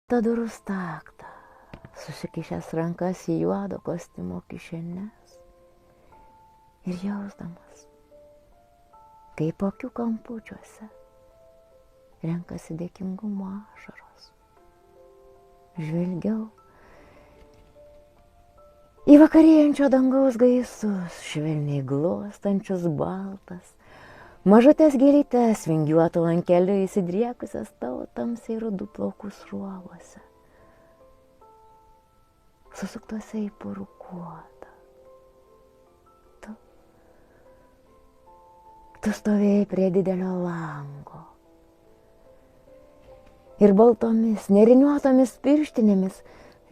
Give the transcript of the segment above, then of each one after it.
tą durų staktą, susikišęs rankas į juodo kostiumo kišenes ir jausdamas, kaip akių kampučiuose renkasi dėkingumo ašaros. Žvelgiau į vakarėjančio dangaus gaisus, švelniai glostančius baltas, mažutės gėlytes vingiuotų lankeliu įsidriekusias tavo tamsiai rudų plaukų sruoguose, susuktuose į purų kuotą. Tu stovėjai prie didelio lango ir baltomis, neriniuotomis pirštinėmis,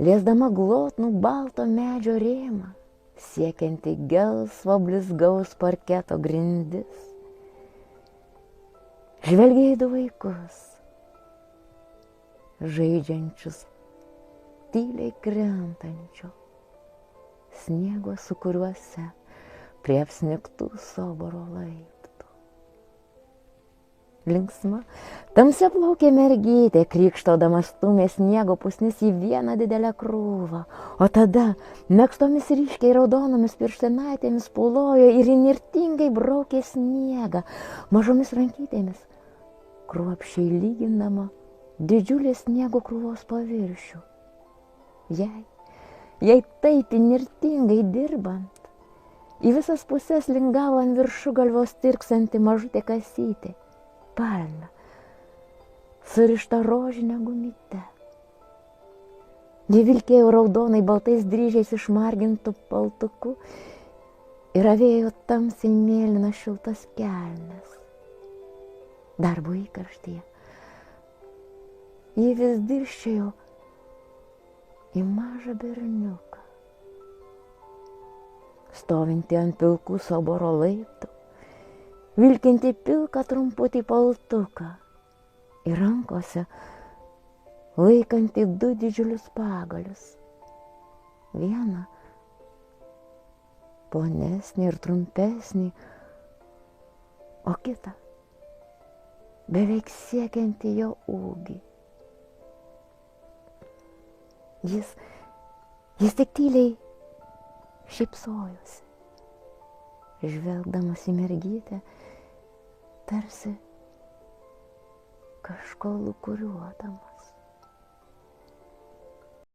liesdama glotnų balto medžio rėmą, siekianti gelsvo blizgaus parketo grindis, žvelgiai į du vaikus, žaidžiančius tyliai krentančio sniego sūkuriuose prie apsnigtų soboro laiptų. Linksma, tamsiaplaukė mergytė, krykštaudama stūmė sniego pusnis į vieną didelę krūvą, o tada megztomis ryškiai raudonomis pirštinaitėmis pulojo ir įnirtingai braukė sniegą mažomis rankytėmis, kruopščiai lygindama didžiulį sniego krūvos paviršių. Jai taip įnirtingai dirbant, į visas puses lingavo ant viršugalvio stirksanti mažutė kasytė, palmę, surišta rožinė gumyte. Ji vilkėjo raudonai baltais dryžiais išmargintų paltuku ir avėjo tamsiai mėlynas šiltas kelnes. Darbo įkarštyje ji vis dirsčiojo į mažą berniuką, stovintį ant pilkų soboro laiptų, vilkinti pilką trumputį paltuką ir rankose laikanti du didžiulius pagalius. Vieną plonesnį ir trumpesnį, o kitą beveik siekianti jo ūgį. Jis tik tyliai šypsojosi, žvelgdamas į mergytę, tarsi kažko lūkuriuodamas.